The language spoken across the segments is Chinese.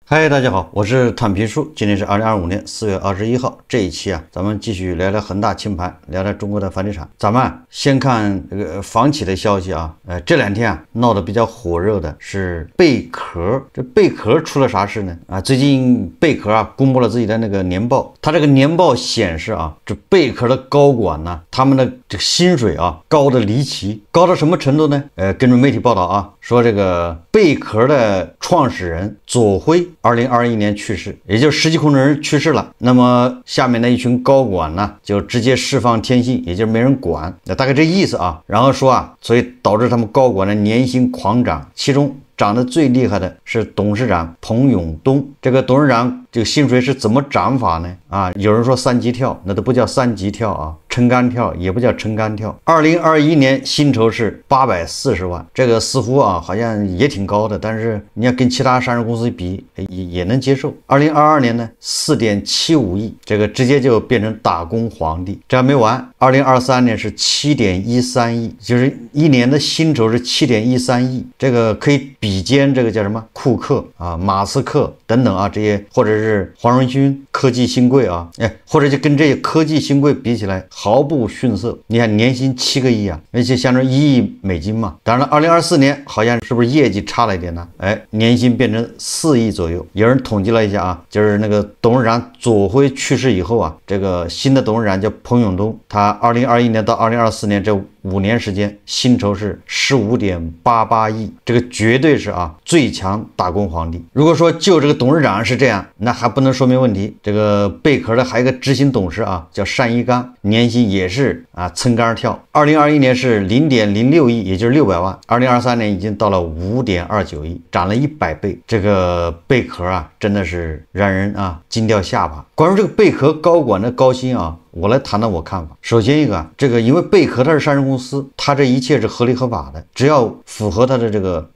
嗨，大家好，我是坦皮叔。今天是2025年4月21号。这一期咱们继续聊聊恒大清盘，聊聊中国的房地产。咱们先看这个房企的消息啊。这两天闹得比较火热的是贝壳。这贝壳出了啥事呢？最近贝壳公布了自己的那个年报，它这个年报显示这贝壳的高管呢，他们的这个薪水高的离奇，高到什么程度呢？根据媒体报道说这个贝壳的创始人左晖2021年去世，也就是实际控制人去世了。那么下面的一群高管呢，就直接释放天性，也就是没人管，大概这意思然后说所以导致他们高管的年薪狂涨，其中涨得最厉害的是董事长彭永东。这个董事长这个薪水是怎么涨法呢？有人说三级跳，那都不叫三级跳撑杆跳也不叫撑杆跳。2021年薪酬是840万，这个似乎好像也挺高的，但是你要跟其他上市公司比也能接受。2022年呢4.75亿，这个直接就变成打工皇帝。这还没完，2023年是7.13亿，就是一年的薪酬是7.13亿，这个可以比肩这个叫什么库克马斯克等等这些，或者是黄仁勋科技新贵或者就跟这些科技新贵比起来毫不逊色。你看年薪7个亿而且相当于1亿美金嘛。当然了，2024年好像是不是业绩差了一点呢？年薪变成4亿左右。有人统计了一下就是那个董事长左晖去世以后这个新的董事长叫彭永东，他2021年到2024年这5年时间薪酬是15.88亿，这个绝对是最强打工皇帝。如果说就这个董事长是这样，那还不能说明问题。这个贝壳的还有一个执行董事叫单一刚，年薪也是蹭杆跳。2021年是0.06亿，也就是600万。2023年已经到了5.29亿，涨了100倍。这个贝壳真的是让人惊掉下巴。关于这个贝壳高管的高薪我来谈谈我看法。首先一个这个因为贝壳它是上市公司，它这一切是合理合法的，只要符合它的这个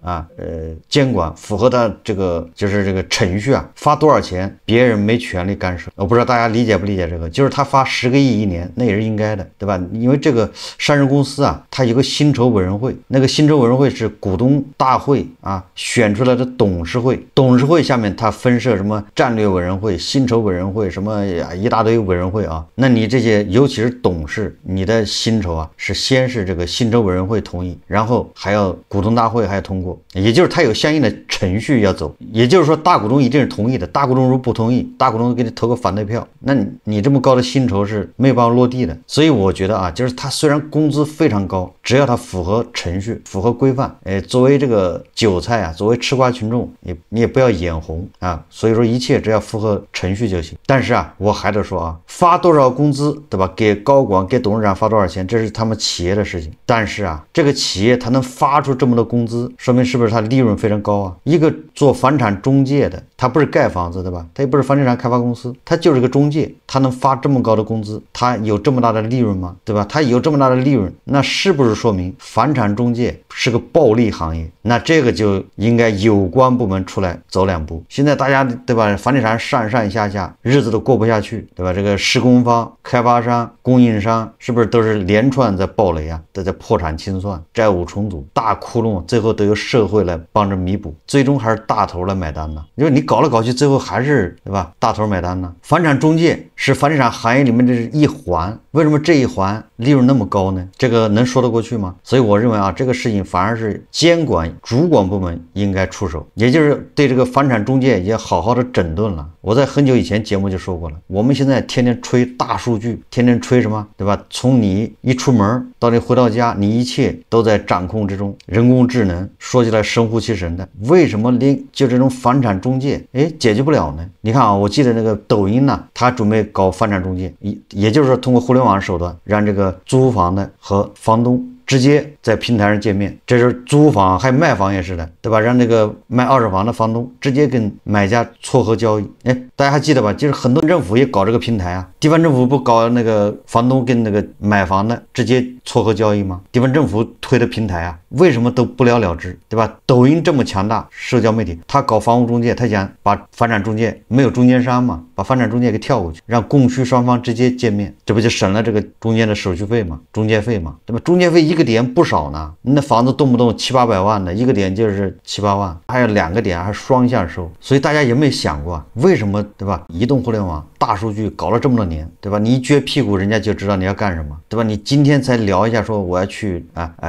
监管，符合它这个就是这个程序发多少钱别人没权利干涉。我不知道大家理解不理解这个，就是他发10个亿一年，那也是应该的，对吧？因为这个上市公司它有个薪酬委员会，那个薪酬委员会是股东大会选出来的董事会，董事会下面它分设什么战略委员会、薪酬委员会什么一大堆委员会那你这些尤其是董事，你的薪酬是先是这个薪酬委员会同意，然后还要股东大会还要通过，也就是它有相应的程序要走。也就是说大股东一定是同意的，大股东如不同意，大股东给你投个反对票，那你这么高的薪酬是没有办法落地的。所以我觉得就是他虽然工资非常高，只要他符合程序符合规范，作为这个韭菜作为吃瓜群众你也不要眼红所以说一切只要符合程序就行。但是我还得说发多少工资，对吧？给高管给董事长发多少钱，这是他们企业的事情。但是这个企业他能发出这么多工资，说明是不是他利润非常高一个做房产中介的，他不是盖房子，对吧？他也不是房地产开发公司，他就是个中介，他能发这么高的工资，他有这么大的利润吗？对吧？他有这么大的利润，那是不是说明房产中介是个暴利行业？那这个就应该有关部门出来走两步。现在大家对吧，房地产上上下下日子都过不下去，对吧？这个施工方、开发商、供应商是不是都是连串在暴雷都在破产清算、债务重组，大窟窿最后都由社会来帮着弥补，最终还是大头来买单呢？因为你搞来搞去最后还是对吧，大头买单呢？房产中介是房地产行业里面的一环，为什么这一环利润那么高呢？这个能说得过去吗？所以我认为这个事情反而是监管主管部门应该出手，也就是对这个房产中介也好好的整顿了。我在很久以前节目就说过了，我们现在天天吹大数据，天天吹什么，对吧？从你一出门到你回到家，你一切都在掌控之中，人工智能说起来神乎其神的，为什么连就这种房产中介解决不了呢？你看我记得那个抖音他准备搞房产中介，也就是说通过互联网手段让这个租房的和房东直接在平台上见面，这是租房还卖房也是的，对吧？让这个卖二手房的房东直接跟买家撮合交易。大家还记得吧？就是很多政府也搞这个平台地方政府不搞那个房东跟那个买房的直接撮合交易吗？地方政府推的平台为什么都不了了之，对吧？抖音这么强大，社交媒体，他搞房屋中介，他想把房产中介没有中间商嘛，把房产中介给跳过去，让供需双方直接见面，这不就省了这个中间的手续费嘛，中介费嘛，对吧？中介费一个个点不少呢，你那房子动不动7、800万的，一个点就是7、8万，还有2个点还双向收。所以大家有没有想过，为什么对吧？移动互联网、大数据搞了这么多年，对吧？你一撅屁股，人家就知道你要干什么，对吧？你今天才聊一下说我要去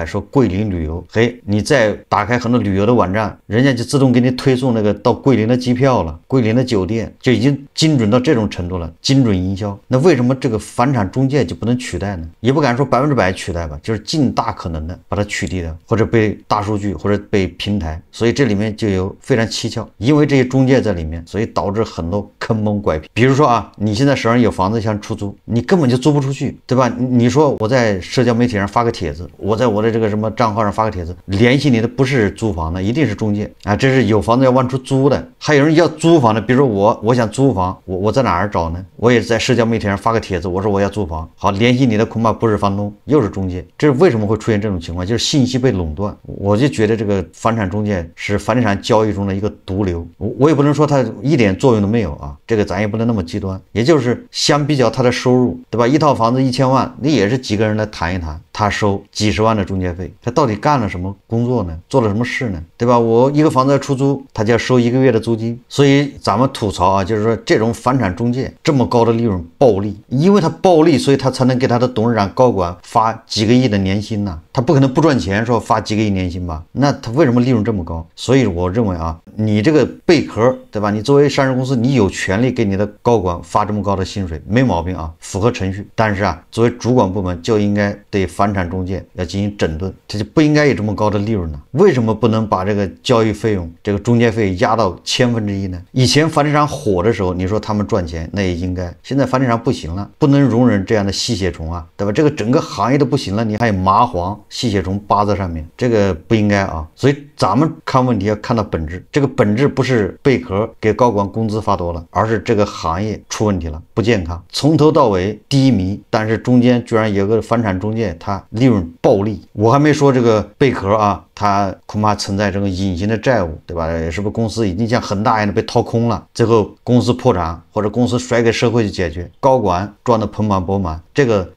说桂林旅游，嘿，你再打开很多旅游的网站，人家就自动给你推送那个到桂林的机票了，桂林的酒店就已经精准到这种程度了，精准营销。那为什么这个房产中介就不能取代呢？也不敢说100%取代吧，就是尽大可能的把它取缔的，或者被大数据或者被平台。所以这里面就有非常蹊跷，因为这些中介在里面，所以导致很多坑蒙拐骗。比如说你现在手上有房子想出租，你根本就租不出去，对吧？你说我在社交媒体上发个帖子，我在我的这个什么账号上发个帖子，联系你的不是租房的，一定是中介这是有房子要往出租的。还有人要租房的，比如说我想租房，我在哪儿找呢？我也在社交媒体上发个帖子，我说我要租房，好，联系你的恐怕不是房东，又是中介。这是为什么会出现这种情况？就是信息被垄断。我就觉得这个房产中介是房地产交易中的一个毒瘤，我也不能说它一点作用都没有这个咱也不能那么极端。也就是相比较它的收入，对吧？一套房子1000万，那也是几个人来谈一谈，他收几十万的中介费，他到底干了什么工作呢？做了什么事呢？对吧？我一个房子要出租，他就要收1个月的租金。所以咱们吐槽就是说这种房产中介这么高的利润暴利，因为他暴利，所以他才能给他的董事长高管发几个亿的年薪呢。他不可能不赚钱说发几个亿年薪吧？那他为什么利润这么高？所以我认为你这个贝壳，对吧？你作为上市公司，你有权利给你的高管发这么高的薪水，没毛病符合程序。但是作为主管部门就应该对房产中介要进行整顿，这就不应该有这么高的利润呢。为什么不能把这个交易费用、这个中介费压到1/1000呢？以前房地产火的时候，你说他们赚钱那也应该，现在房地产不行了，不能容忍这样的吸血虫对吧？这个整个行业都不行了，你还有蚂蟥、吸血虫扒在上面，这个不应该所以咱们看问题要看到本质，这个本质不是贝壳给高管工资发多了，而是这个行业出问题了，不健康，从头到尾低迷，但是中间居然有个房产中介他利润暴利。我还没说这个贝壳它恐怕存在这个隐形的债务，对吧？是不是公司已经像恒大一样的被掏空了，最后公司破产或者公司甩给社会去解决，高管赚得盆满钵满？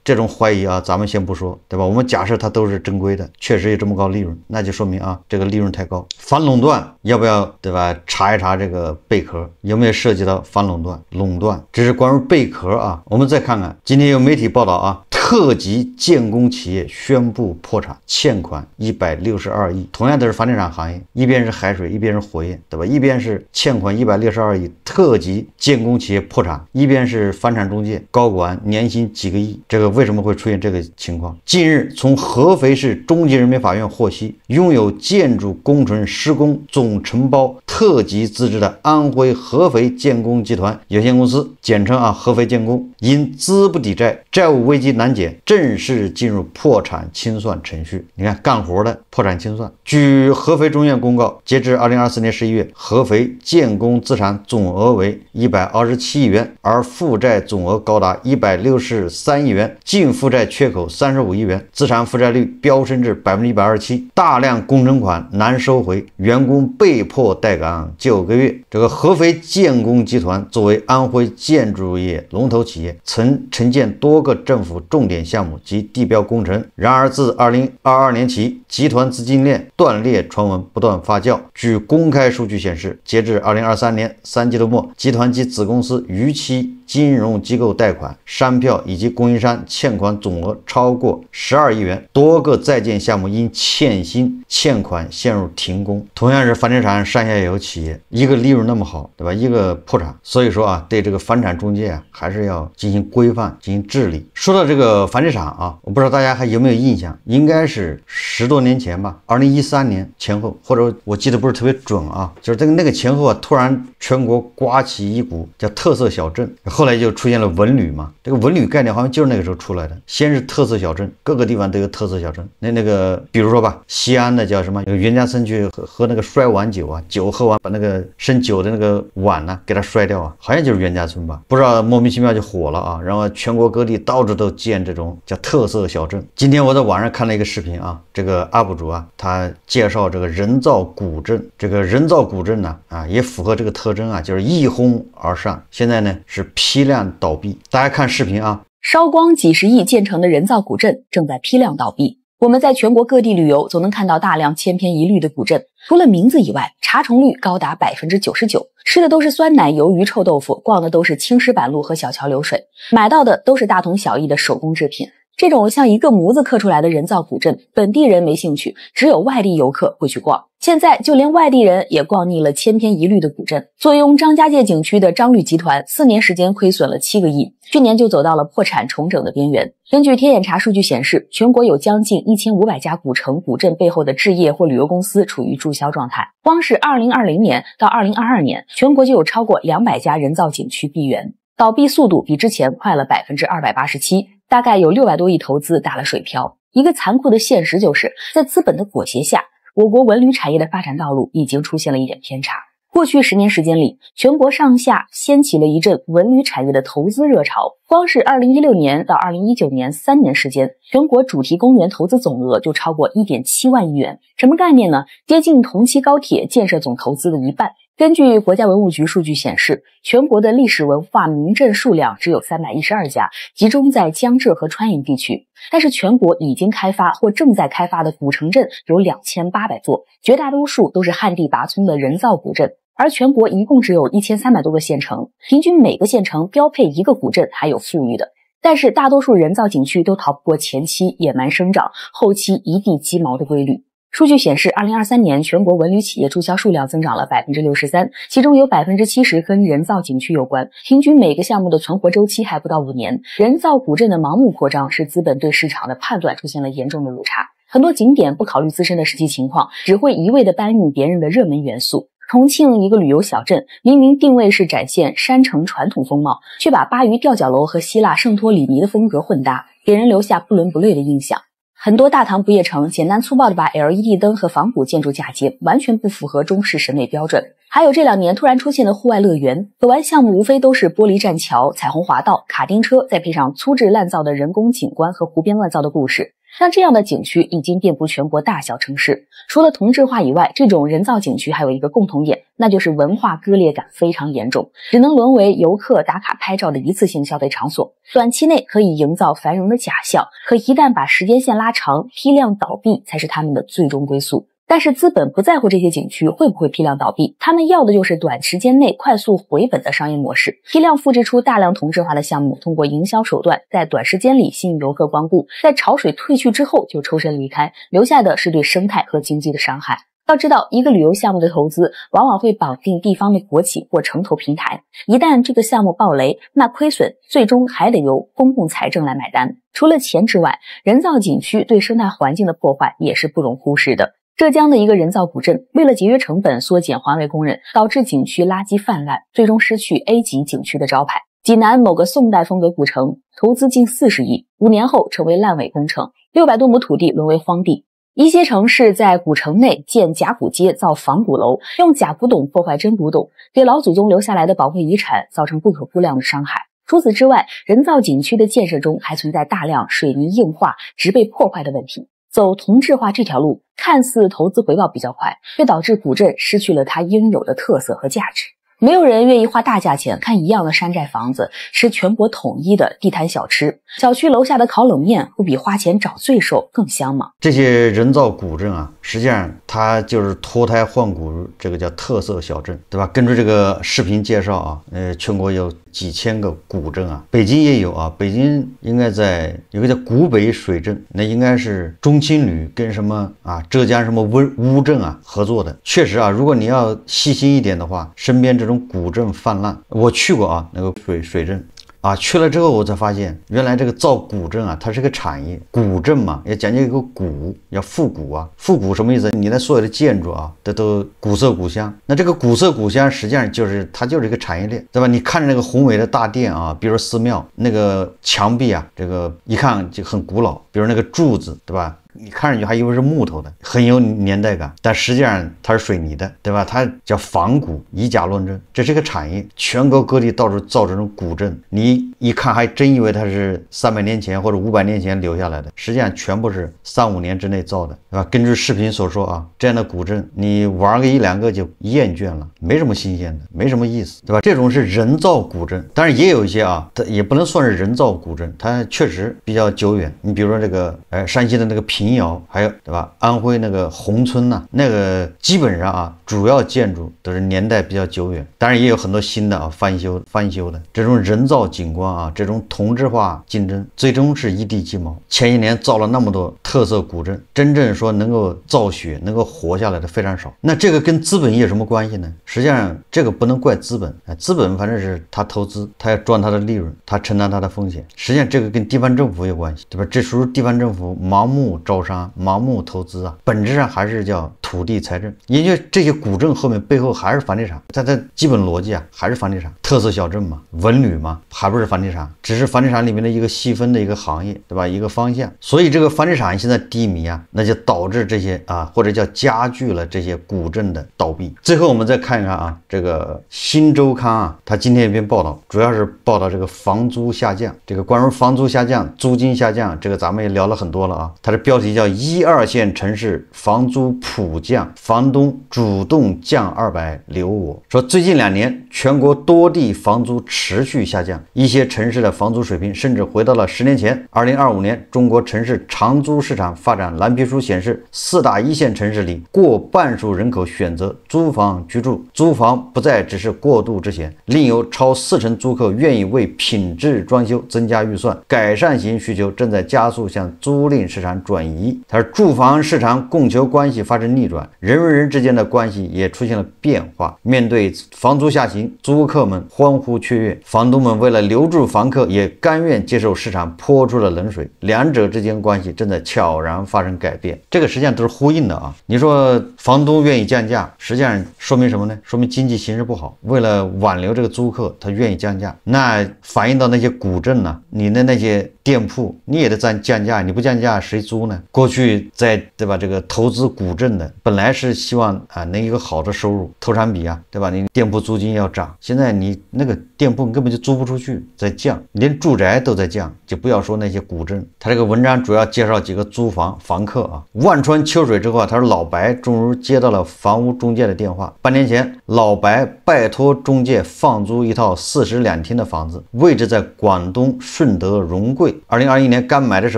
这种怀疑咱们先不说，对吧？我们假设它都是正规的，确实有这么高利润，那就说明这个利润太高。反垄断要不要，对吧？查一查这个贝壳有没有涉及到反垄断？垄断这是关于贝壳我们再看看，今天有媒体报道特级建工企业宣布破产，欠款162亿。同样都是房地产行业，一边是海水，一边是火焰，对吧？一边是欠款162亿，特级建工企业破产，一边是房产中介高管年薪几个亿。这个为什么会出现这个情况？近日从合肥市中级人民法院获悉，拥有建筑工程施工总承包特级资质的安徽合肥建工集团有限公司，简称合肥建工，因资不抵债，债务危机难解，正式进入破产清算程序。你看干活的破产清算。据合肥中院公告，截至2024年11月，合肥建工资产总额为127亿元，而负债总额高达163亿元，净负债缺口35亿元，资产负债率飙升至127%，大量工程款难收回，员工被迫待岗9个月。这个合肥建工集团作为安徽建筑业龙头企业，曾承建多个政府重点项目及地标工程。然而自2022年起，集团资金链断裂传闻不断发酵。据公开数据显示，截至2023年3季度末，集团及子公司逾期金融机构贷款、商票以及供应商欠款总额超过12亿元，多个在建项目因欠薪欠款陷入停工。同样是房地产上下游企业，一个利润那么好，对吧？一个破产。所以说对这个房产中介还是要进行规范，进行治理。说到这个房地产我不知道大家还有没有印象，应该是10多年前吧，2013年前后，或者我记得不是特别准就是那个前后突然全国刮起一股叫特色小镇，后来就出现了文旅嘛。这个文旅概念好像就是那个时候出来的，先是特色小镇，各个地方都有特色小镇。那个比如说吧，西安的叫什么，有袁家村去喝那个摔碗酒酒喝完把那个生酒的那个碗给它摔掉好像就是袁家村吧，不知道莫名其妙就火了然后全国各地到处都建这种叫特色小镇。今天我在网上看了一个视频这个 UP 主他介绍这个人造古镇。这个人造古镇呢也符合这个特征就是一哄而上，现在呢是批量倒闭。大家看视频烧光几十亿建成的人造古镇正在批量倒闭。我们在全国各地旅游，总能看到大量千篇一律的古镇，除了名字以外，查重率高达99%，吃的都是酸奶、鱿鱼、臭豆腐，逛的都是青石板路和小桥流水，买到的都是大同小异的手工制品。这种像一个模子刻出来的人造古镇，本地人没兴趣，只有外地游客会去逛。现在就连外地人也逛腻了千篇一律的古镇。坐拥张家界景区的张旅集团4年时间亏损了7个亿，去年就走到了破产重整的边缘。根据天眼查数据显示，全国有将近1500家古城、古镇背后的置业或旅游公司处于注销状态。光是2020年到2022年，全国就有超过200家人造景区闭园，倒闭速度比之前快了287%。大概有600多亿投资打了水漂。一个残酷的现实就是，在资本的裹挟下，我国文旅产业的发展道路已经出现了一点偏差。过去10年时间里，全国上下掀起了一阵文旅产业的投资热潮。光是2016年到2019年3年时间，全国主题公园投资总额就超过1.7万亿元。什么概念呢？接近同期高铁建设总投资的一半。根据国家文物局数据显示，全国的历史文化名镇数量只有312家，集中在江浙和川渝地区。但是全国已经开发或正在开发的古城镇有2800座，绝大多数都是旱地拔葱的人造古镇。而全国一共只有1300多个县城，平均每个县城标配一个古镇，还有富裕的。但是大多数人造景区都逃不过前期野蛮生长，后期一地鸡毛的规律。数据显示，2023年全国文旅企业注销数量增长了63%，其中有70%跟人造景区有关，平均每个项目的存活周期还不到5年。人造古镇的盲目扩张，使资本对市场的判断出现了严重的误差。很多景点不考虑自身的实际情况，只会一味地搬运别人的热门元素。重庆一个旅游小镇，明明定位是展现山城传统风貌，却把巴渝吊脚楼和希腊圣托里尼的风格混搭，给人留下不伦不类的印象。很多大唐不夜城简单粗暴地把 LED 灯和仿古建筑嫁接，完全不符合中式审美标准。还有这2年突然出现的户外乐园，可玩项目无非都是玻璃栈桥、彩虹滑道、卡丁车，再配上粗制滥造的人工景观和胡编乱造的故事。像这样的景区已经遍布全国大小城市。除了同质化以外，这种人造景区还有一个共同点，那就是文化割裂感非常严重，只能沦为游客打卡拍照的一次性消费场所。短期内可以营造繁荣的假象，可一旦把时间线拉长，批量倒闭才是他们的最终归宿。但是资本不在乎这些景区会不会批量倒闭，他们要的就是短时间内快速回本的商业模式，批量复制出大量同质化的项目，通过营销手段在短时间里吸引游客光顾，在潮水退去之后就抽身离开，留下的是对生态和经济的伤害。要知道，一个旅游项目的投资往往会绑定地方的国企或城投平台，一旦这个项目爆雷，那亏损最终还得由公共财政来买单。除了钱之外，人造景区对生态环境的破坏也是不容忽视的。浙江的一个人造古镇，为了节约成本、缩减环卫工人，导致景区垃圾泛滥，最终失去 A 级景区的招牌。济南某个宋代风格古城，投资近40亿，5年后成为烂尾工程，600多亩土地沦为荒地。一些城市在古城内建假古街、造仿古楼，用假古董破坏真古董，给老祖宗留下来的宝贵遗产造成不可估量的伤害。除此之外，人造景区的建设中还存在大量水泥硬化、植被破坏的问题。走同质化这条路，看似投资回报比较快，却导致古镇失去了它应有的特色和价值。没有人愿意花大价钱看一样的山寨房子，吃全国统一的地摊小吃。小区楼下的烤冷面不比花钱找罪受更香吗？这些人造古镇啊，实际上它就是脱胎换骨，这个叫特色小镇，对吧？根据这个视频介绍啊，全国有几千个古镇啊，北京也有啊。北京应该在有个叫古北水镇，那应该是中青旅跟什么啊浙江什么乌镇啊合作的。确实啊，如果你要细心一点的话，身边这种古镇泛滥，我去过啊，那个水镇啊，去了之后我才发现，原来这个造古镇啊，它是个产业。古镇嘛，也讲究一个古，要复古啊。复古什么意思？你的所有的建筑啊，这都古色古香。那这个古色古香，实际上它就是一个产业链，对吧？你看着那个宏伟的大殿啊，比如寺庙那个墙壁啊，这个一看就很古老，比如那个柱子，对吧？你看上去还以为是木头的，很有年代感，但实际上它是水泥的，对吧？它叫仿古，以假乱真，这是一个产业。全国各地到处造这种古镇，你一看还真以为它是300年前或者500年前留下来的，实际上全部是3-5年之内造的，对吧？根据视频所说啊，这样的古镇你玩个1-2个就厌倦了，没什么新鲜的，没什么意思，对吧？这种是人造古镇，当然也有一些啊，它也不能算是人造古镇，它确实比较久远。你比如说这个山西的那个平平遥，还有对吧？安徽那个宏村呐，那个基本上啊，主要建筑都是年代比较久远，当然也有很多新的啊翻修的。这种人造景观啊，这种同质化竞争，最终是一地鸡毛。前些年造了那么多特色古镇，真正说能够造血、能够活下来的非常少。那这个跟资本业有什么关系呢？实际上这个不能怪资本，资本反正是他投资，他要赚他的利润，他承担他的风险。实际上这个跟地方政府有关系，对吧？这属于地方政府盲目招商、盲目投资啊，本质上还是叫土地财政。因为这些古镇后面背后还是房地产，它的基本逻辑啊还是房地产，特色小镇嘛，文旅嘛，还不是房地产，只是房地产里面的一个细分的一个行业，对吧？一个方向。所以这个房地产现在低迷啊，那就导致这些啊，或者叫加剧了这些古镇的倒闭。最后我们再看一看啊，这个新周刊啊，它今天一篇报道，主要是报道这个房租下降。这个关于房租下降、租金下降，这个咱们也聊了很多了啊。它的标题叫1、2线城市房租普降，房东主动降200留我。说最近2年全国多地房租持续下降，一些城市的房租水平甚至回到了10年前。2025年中国城市长租市场发展蓝皮书显示，4大1线城市里过半数人口选择租房居住，租房不再只是过渡之嫌，另有超40%租客愿意为品质装修增加预算，改善型需求正在加速向租赁市场转移。它是住房市场供求关系发生逆转，人与人之间的关系也出现了变化。面对房租下行，租客们欢呼雀跃，房东们为了留住房客也甘愿接受市场泼出了冷水，两者之间关系正在悄然发生改变。这个实际上都是呼应的啊。你说房东愿意降价，实际上说明什么呢？说明经济形势不好，为了挽留这个租客，他愿意降价。那反映到那些古镇呢，你的那些店铺你也得降价，你不降价谁租呢？过去在对吧这个投资古镇的本来是希望啊能有一个好的收入，投产比啊，对吧？你店铺租金要涨，现在你那个店铺根本就租不出去，在降，连住宅都在降，就不要说那些古镇。他这个文章主要介绍几个租房客啊。万川秋水之后啊，他说老白终于接到了房屋中介的电话。半年前，老白拜托中介放租一套4室2厅的房子，位置在广东顺德荣贵。2021年刚买的时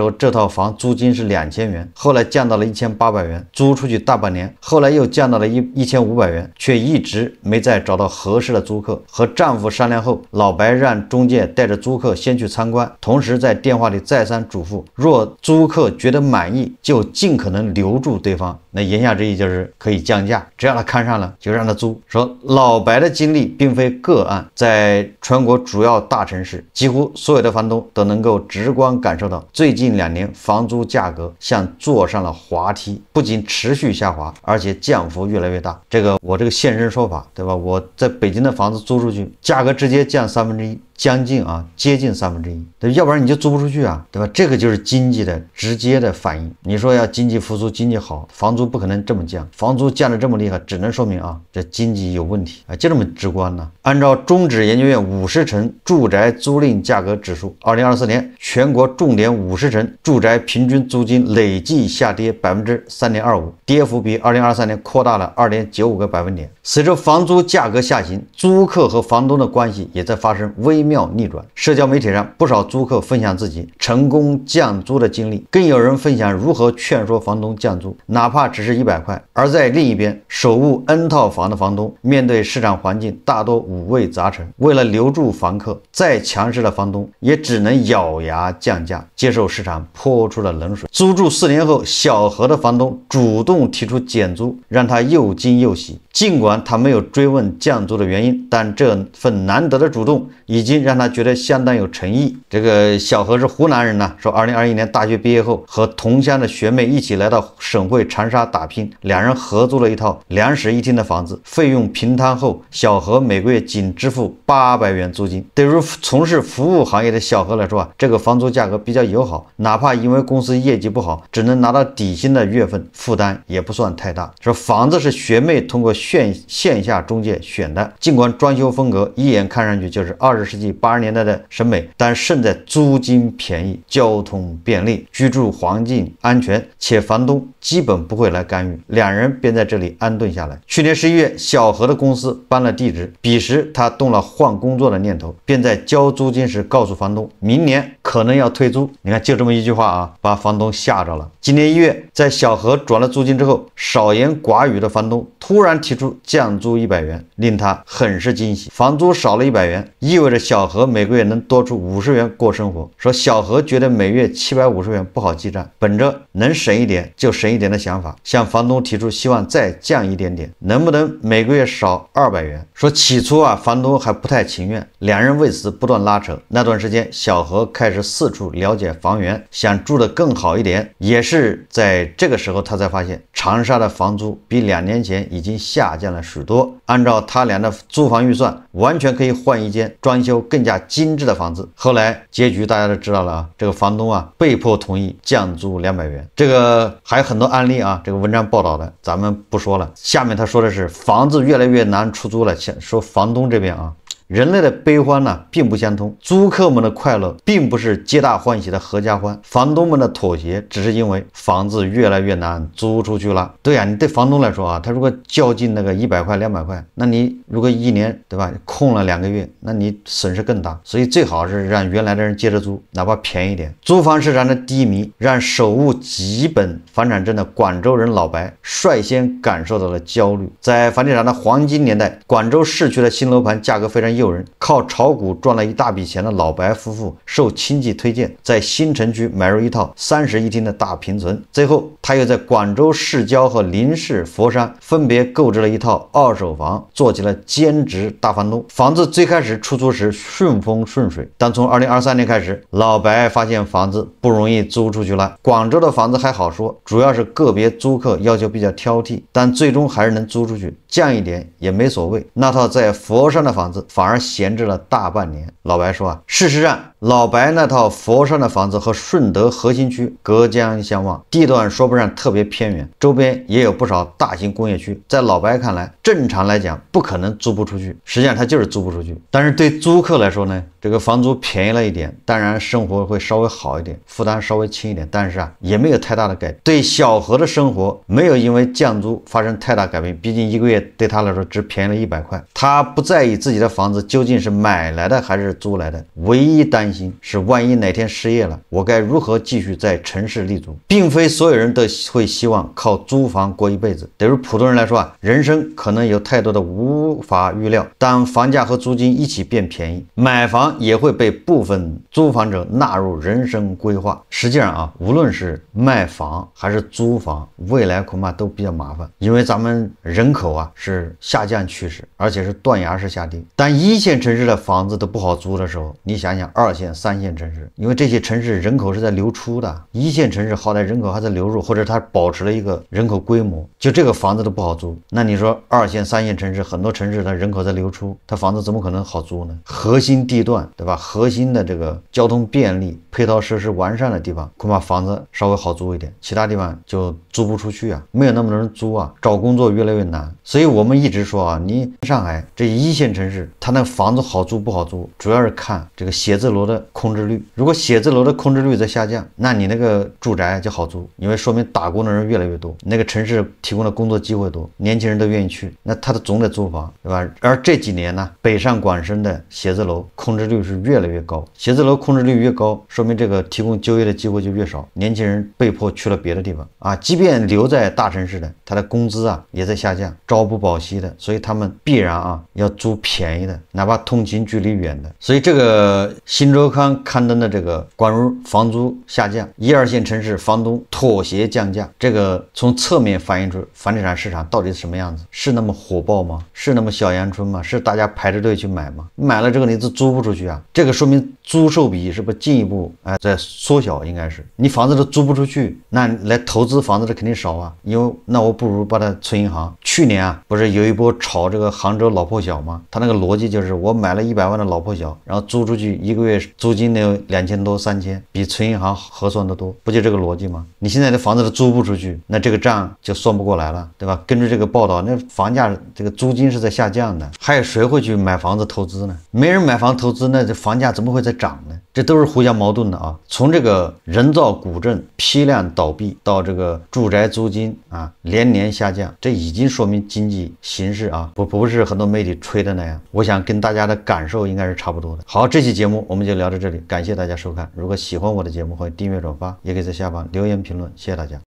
候，这套房租金是2000元，后来降到了1800元，租出去大半年，后来又降到了1500元，却一直没再找到合适的租客。和丈夫商量后，老白让中介带着租客先去参观，同时在电话里再三嘱咐，若租客觉得满意，就尽可能留住对方。那言下之意就是可以降价，只要他看上了就让他租。说老白的经历并非个案，在全国主要大城市，几乎所有的房东都能够直观感受到，最近2年房租价格像坐上了滑梯，不仅持续下滑，而且降幅越来越大。这个我这个现身说法，对吧？我在北京的房子租出去，价格直接降1/3，将近啊，接近1/3，对，要不然你就租不出去啊，对吧？这个就是经济的直接的反应。你说要经济复苏、经济好，房租不可能这么降，房租降得这么厉害，只能说明啊，这经济有问题啊，就这么直观呢。按照中指研究院50城住宅租赁价格指数，2024年全国重点50城住宅平均租金累计下跌3.25%，跌幅比2023年扩大了2.95个百分点。随着房租价格下行，租客和房东的关系也在发生微妙逆转。社交媒体上，不少租客分享自己成功降租的经历，更有人分享如何劝说房东降租，哪怕只是100块。而在另一边，手握 N 套房的房东面对市场环境大多五味杂陈，为了留住房客，再强势的房东也只能咬牙降价，接受市场泼出了冷水。租住4年后，小何的房东主动提出减租，让他又惊又喜。尽管他没有追问降租的原因，但这份难得的主动已经让他觉得相当有诚意。这个小何是湖南人呢，说2021年大学毕业后，和同乡的学妹一起来到省会长沙打拼，两人合租了一套2室1厅的房子，费用平摊后，小何每个月仅支付800元租金。对于从事服务行业的小何来说啊，这个房租价格比较友好，哪怕因为公司业绩不好，只能拿到底薪的月份，负担也不算太大。说房子是学妹通过线下中介选的，尽管装修风格一眼看上去就是20世纪纪80年代的审美，但胜在租金便宜、交通便利、居住环境安全，且房东基本不会来干预，两人便在这里安顿下来。去年11月，小何的公司搬了地址，彼时他动了换工作的念头，便在交租金时告诉房东，明年可能要退租。你看，就这么一句话啊，把房东吓着了。今年1月，在小何转了租金之后，少言寡语的房东突然提出降租100元，令他很是惊喜。房租少了100元，意味着小何每个月能多出50元过生活。说小何觉得每月750元不好记账，本着能省一点就省一点的想法，向房东提出希望再降一点点，能不能每个月少200元？说起初啊，房东还不太情愿，两人为此不断拉扯。那段时间，小何开始四处了解房源，想住得更好一点。也是在这个时候，他才发现长沙的房租比2年前已经下降了许多。按照他俩的租房预算，完全可以换一间装修更加精致的房子。后来结局大家都知道了啊，这个房东啊被迫同意降租200元。这个还有很多案例啊，这个文章报道的咱们不说了。下面他说的是房子越来越难出租了，说房东这边啊。人类的悲欢呢并不相通，租客们的快乐并不是皆大欢喜的合家欢，房东们的妥协只是因为房子越来越难租出去了。对啊，你对房东来说啊，他如果较劲那个100块200块，那你如果1年对吧空了2个月，那你损失更大。所以最好是让原来的人接着租，哪怕便宜点。租房市场的低迷让手握几本房产证的广州人老白率先感受到了焦虑。在房地产的黄金年代，广州市区的新楼盘价格非常诱人，靠炒股赚了一大笔钱的老白夫妇受亲戚推荐，在新城区买入一套30一厅的大平层。最后他又在广州市郊和临市佛山分别购置了一套二手房，做起了兼职大房东。房子最开始出租时顺风顺水，但从2023年开始，老白发现房子不容易租出去了。广州的房子还好说，主要是个别租客要求比较挑剔，但最终还是能租出去，降一点也没所谓。那套在佛山的房子反而闲置了大半年。老白说啊，事实上老白那套佛山的房子和顺德核心区隔江相望，地段说不上特别偏远，周边也有不少大型工业区。在老白看来，正常来讲不可能租不出去，实际上他就是租不出去。但是对租客来说呢，这个房租便宜了一点，当然生活会稍微好一点，负担稍微轻一点，但是啊也没有太大的改变。对小何的生活没有因为降租发生太大改变，毕竟一个月对他来说只便宜了100块。他不在意自己的房子究竟是买来的还是租来的，唯一担心是万一哪天失业了，我该如何继续在城市立足。并非所有人都会希望靠租房过一辈子。对于普通人来说啊，人生可能有太多的无法预料。当房价和租金一起变便宜，买房也会被部分租房者纳入人生规划。实际上啊，无论是卖房还是租房，未来恐怕都比较麻烦，因为咱们人口啊是下降趋势，而且是断崖式下跌。当一线城市的房子都不好租的时候，你想想2线3线城市，因为这些城市人口是在流出的，一线城市好歹人口还在流入，或者它保持了一个人口规模，就这个房子都不好租。那你说2线3线城市，很多城市它人口在流出，它房子怎么可能好租呢？核心地段对吧，核心的这个交通便利配套设施完善的地方，恐怕房子稍微好租一点，其他地方就租不出去啊，没有那么多人租啊，找工作越来越难。所以我们一直说啊，你上海这一线城市它那房子好租不好租，主要是看这个写字楼的空置率。如果写字楼的空置率在下降，那你那个住宅就好租，因为说明打工的人越来越多，那个城市提供的工作机会多，年轻人都愿意去，那他的总得租房，对吧？而这几年呢，北上广深的写字楼空置率是越来越高，写字楼空置率越高，说明这个提供就业的机会就越少，年轻人被迫去了别的地方啊。即便留在大城市的，他的工资啊也在下降，朝不保夕的，所以他们必然啊要租便宜的，哪怕通勤距离远的。所以这个新周刊刊登的这个关于房租下降，1、2线城市房东妥协降价，这个从侧面反映出房地产市场到底是什么样子，是那么火爆吗？是那么小阳春吗？是大家排着队去买吗？买了这个你就租不出去啊，这个说明租售比是不是进一步在缩小，应该是你房子都租不出去，那来投资房子的肯定少啊，因为那我不如把它存银行。去年啊，不是有一波炒这个杭州老破小吗？他那个逻辑就是我买了100万的老破小，然后租出去1个月租金得有2000多3000，比存银行合算得多，不就这个逻辑吗？你现在的房子都租不出去，那这个账就算不过来了，对吧？根据这个报道，那房价这个租金是在下降的，还有谁会去买房子投资呢？没人买房投资，那这房价怎么会再涨呢？这都是互相矛盾的啊！从这个人造古镇批量倒闭到这个住宅租金啊连年下降，这已经说明经济形势啊不是很多媒体吹的那样。我想跟大家的感受应该是差不多的。好，这期节目我们就聊到这里，感谢大家收看。如果喜欢我的节目，欢迎订阅转发，也可以在下方留言评论，谢谢大家。